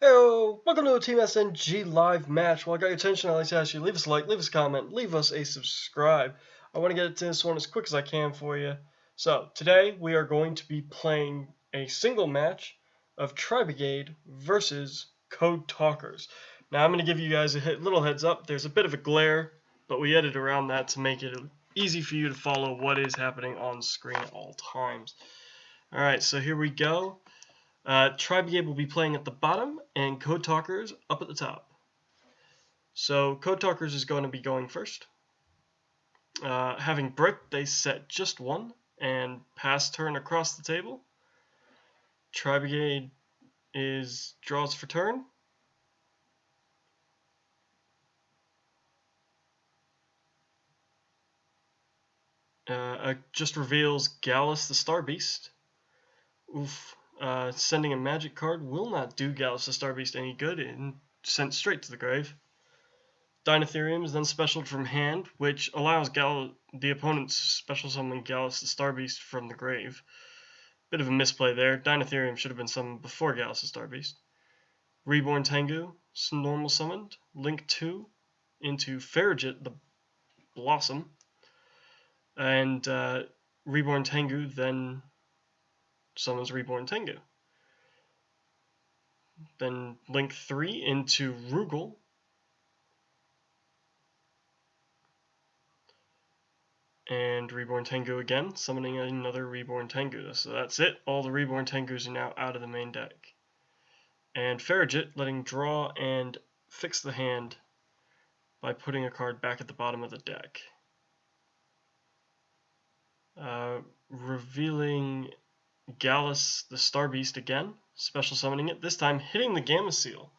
Heyo! Welcome to a Team SNG live match. While I got your attention, I'd like to ask you, leave us a like, leave us a comment, leave us a subscribe. I want to get to this one as quick as I can for you. So, today we are going to be playing a single match of Tri-Brigade versus Codetalkers. Now, I'm going to give you guys a little heads up. There's a bit of a glare, but we edited around that to make it easy for you to follow what is happening on screen at all times. Alright, so here we go. Tri-Brigade will be playing at the bottom, and Codetalkers up at the top. So Codetalkers is going to be going first. Having brick, they set just one and pass turn across the table. Tri-Brigade draws for turn. Just reveals Gallus the Star Beast. Oof. Sending a magic card will not do Gallus the Star Beast any good and sent straight to the grave. Dinotherium is then specialed from hand, which allows the opponent to special summon Gallus the Star Beast from the grave. Bit of a misplay there. Dinotherium should have been summoned before Gallus the Star Beast. Reborn Tengu, normal summoned. Link 2 into Farragut the Blossom. And Reborn Tengu then summons Reborn Tengu. Then Link 3 into Rugal. And Reborn Tengu again, summoning another Reborn Tengu. So that's it. All the Reborn Tengus are now out of the main deck. And Farragut letting draw and fix the hand by putting a card back at the bottom of the deck. Revealing Gallus the Star Beast again, special summoning it, this time hitting the Gamma Seal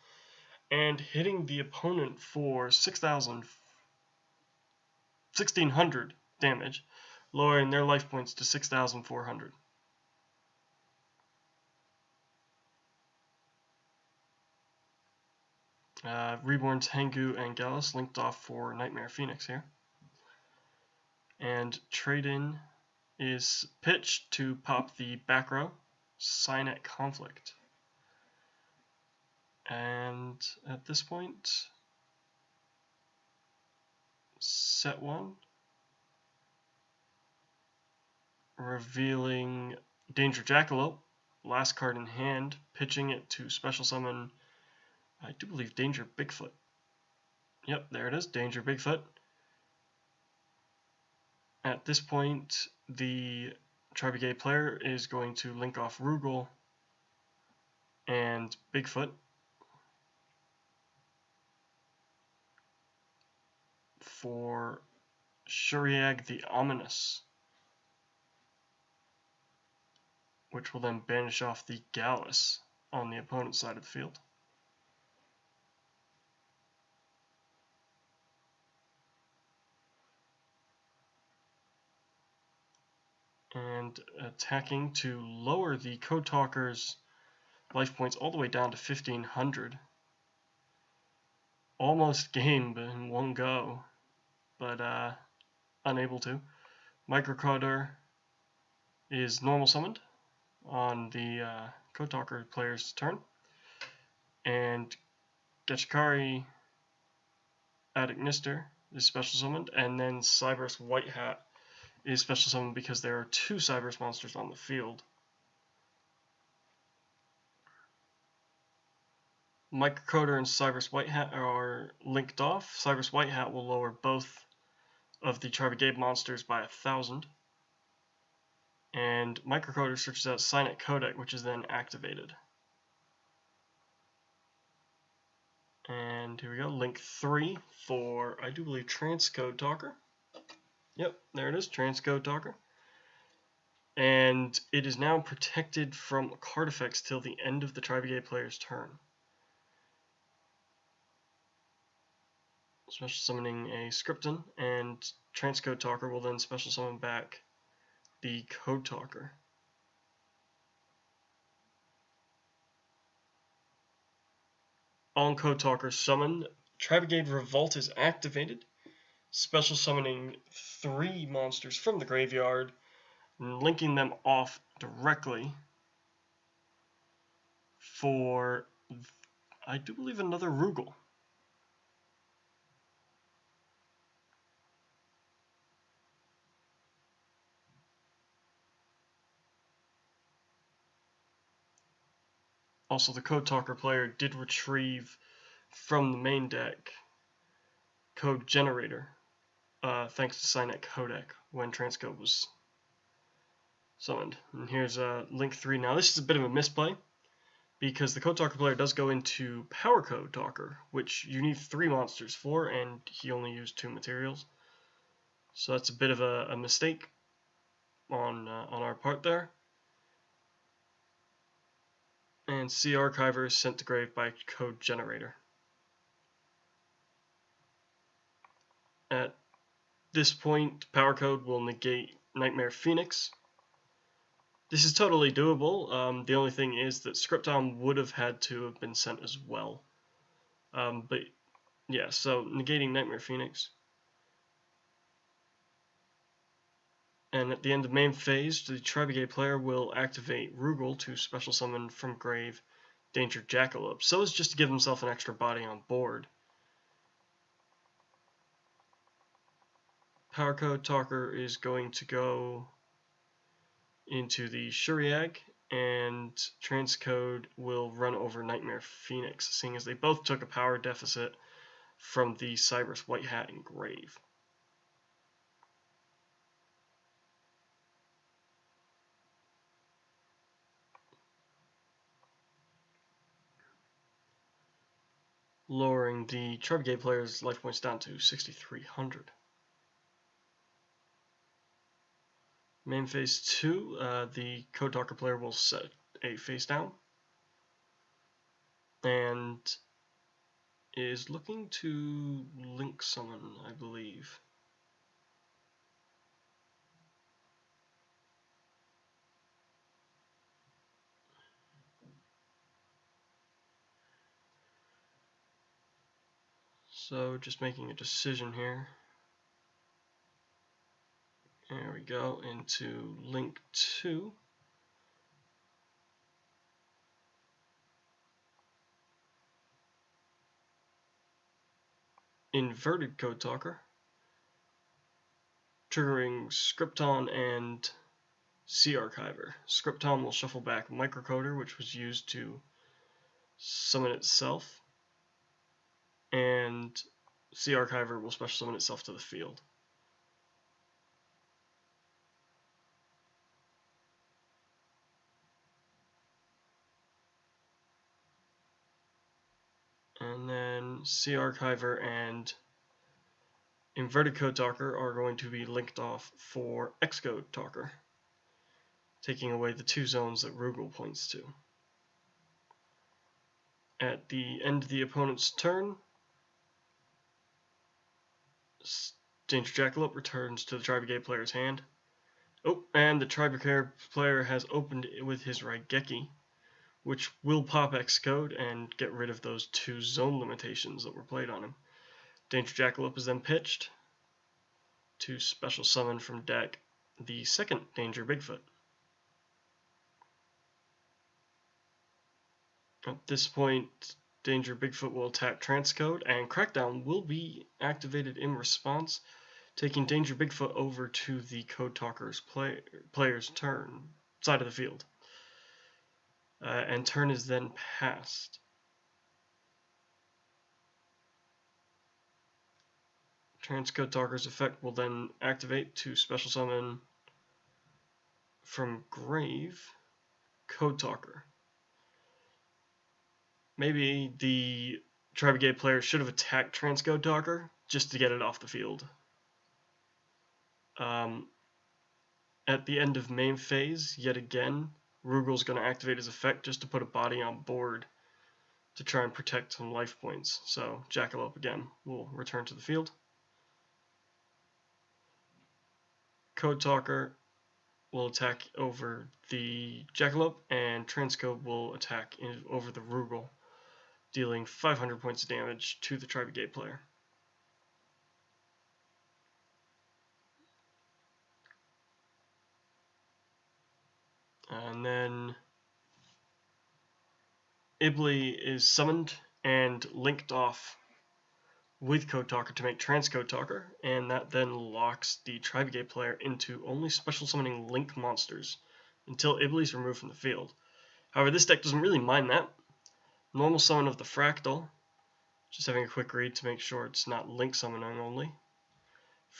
and hitting the opponent for 1600 damage, lowering their life points to 6,400. Reborn Tengu and Gallus linked off for Nightmare Phoenix here. And trade-in is pitched to pop the back row, Signet Conflict. And at this point, set one, revealing Danger Jackalope, last card in hand, pitching it to special summon, I do believe Danger Bigfoot. Yep, there it is, Danger Bigfoot. At this point, the Tri-Brigade player is going to link off Rugal and Bigfoot for Shuriag the Ominous, which will then banish off the Gallus on the opponent's side of the field. And attacking to lower the Codetalkers' life points all the way down to 1500. Almost game in one go, but unable to. Microcoder is normal summoned on the Codetalker player's turn, and Gachikari Adicnister is special summoned, and then Cyberus White Hat is special summoned because there are two Cyberus monsters on the field. Microcoder and Cyberus White Hat are linked off. Cyberus White Hat will lower both of the Tri-Brigade monsters by 1,000. And Microcoder searches out Signet Codec, which is then activated. And here we go, link 3 for, I do believe, Codetalker. Yep, there it is, Codetalker. And it is now protected from card effects till the end of the Tri-Brigade player's turn. Special summoning a Scripton, and Codetalker will then special summon back the Codetalker. On Codetalker summon, Tri-Brigade Revolt is activated, special summoning 3 monsters from the graveyard, and linking them off directly for I do believe another Rugal. Also, the Codetalker player did retrieve from the main deck Code Generator, thanks to Signet Codec when Transcode was summoned. And here's link 3. Now, this is a bit of a misplay, because the Codetalker player does go into Power Codetalker, which you need 3 monsters for, and he only used 2 materials. So that's a bit of a mistake on our part there. And C Archiver is sent to grave by Code Generator. At this point, Power Code will negate Nightmare Phoenix. This is totally doable. The only thing is that Scripton would have had to have been sent as well. But yeah, so negating Nightmare Phoenix. And at the end of main phase, the Tri-Brigade player will activate Rugal to special summon from grave Danger Jackalope, so as just to give himself an extra body on board. Power Codetalker is going to go into the Shuriag, and Transcode will run over Nightmare Phoenix, seeing as they both took a power deficit from the Cyrus White Hat and grave. Lowering the Tri-Brigade player's life points down to 6,300. Main phase 2, the Codetalker player will set a face down and is looking to link summon, I believe. So just making a decision here. There we go, into link 2. Inverted Codetalker, triggering Scripton and C Archiver. Scripton will shuffle back Microcoder, which was used to summon itself, and C Archiver will special summon itself to the field. And then C Archiver and Inverted Codetalker are going to be linked off for X Codetalker, taking away the 2 zones that Rugal points to. At the end of the opponent's turn, Danger Jackalope returns to the Tri-Brigade player's hand. Oh, and the Tri-Brigade player has opened it with his Raigeki, which will pop X code and get rid of those 2 zone limitations that were played on him. Danger Jackalope is then pitched to special summon from deck the second Danger Bigfoot. At this point, Danger Bigfoot will attack Transcode, and Crackdown will be activated in response, taking Danger Bigfoot over to the Codetalker's player's turn, side of the field. And turn is then passed. Codetalker's effect will then activate to special summon from grave Codetalker. Maybe the Tri-Brigade player should have attacked Codetalker just to get it off the field. At the end of main phase, yet again, Rugal's going to activate his effect just to put a body on board to try and protect some life points. So Jackalope again will return to the field. Codetalker will attack over the Jackalope, and Transcode will attack over the Rugal, dealing 500 points of damage to the Tri-Brigade player. And then Ibley is summoned and linked off with Codetalker to make Codetalker, and that then locks the Tri-Brigade player into only special summoning link monsters until Ibli is removed from the field. However, this deck doesn't really mind that. Normal summon of the Fractal, just having a quick read to make sure it's not link summoning only.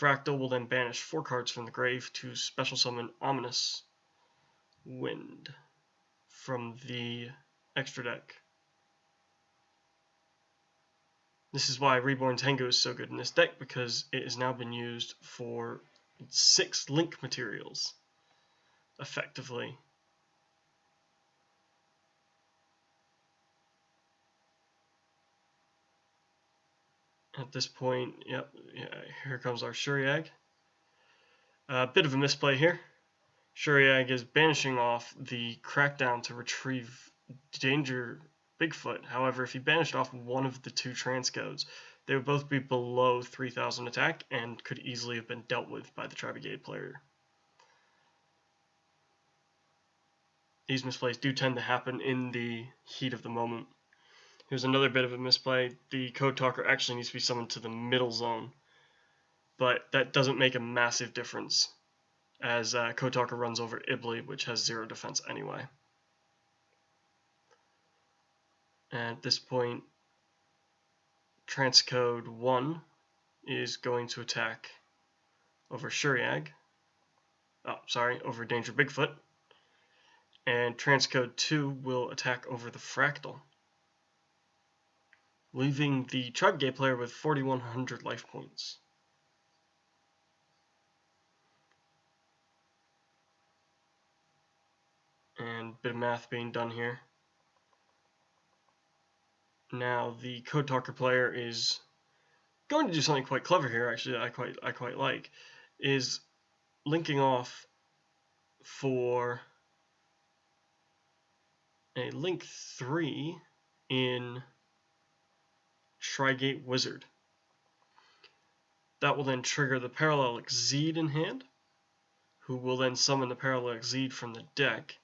Fractal will then banish 4 cards from the grave to special summon Ominous Wind from the extra deck. This is why Reborn Tengu is so good in this deck, because it has now been used for 6 link materials, effectively. At this point, here comes our Shuriag. A bit of a misplay here. Shuriag is banishing off the Crackdown to retrieve Danger Bigfoot. However, if he banished off one of the 2 transcodes, they would both be below 3,000 attack and could easily have been dealt with by the Tri-Brigade player. These misplays do tend to happen in the heat of the moment. Here's another bit of a misplay. The Codetalker actually needs to be summoned to the middle zone, but that doesn't make a massive difference, as Codetalker runs over Ibli, which has 0 defense anyway. And at this point, Transcode 1 is going to attack over Shuriag. Over Danger Bigfoot. And Transcode 2 will attack over the Fractal, leaving the Tri-Brigade player with 4,100 life points. And a bit of math being done here. Now the Codetalker player is going to do something quite clever here, actually, I quite like, is linking off for a link 3 in Tri-Gate Wizard. That will then trigger the Parallel Exceed in hand, who will then summon the Parallel Exceed from the deck.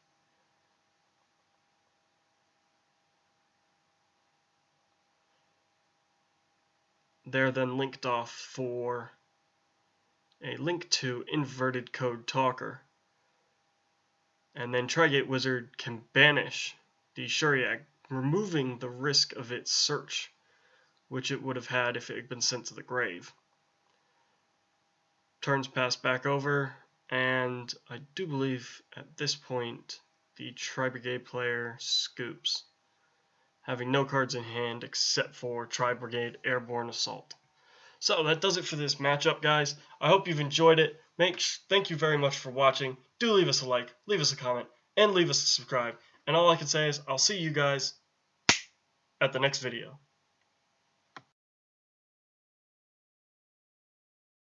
They're then linked off for a link to Inverted Codetalker. And then Tri-Gate Wizard can banish the Shuriag, removing the risk of its search, which it would have had if it had been sent to the grave. Turns pass back over, and I do believe at this point the Tri-Brigade player scoops, having no cards in hand except for Tri-Brigade Airborne Assault. So that does it for this matchup, guys. I hope you've enjoyed it. Thank you very much for watching. Do leave us a like, leave us a comment, and leave us a subscribe. And all I can say is I'll see you guys at the next video.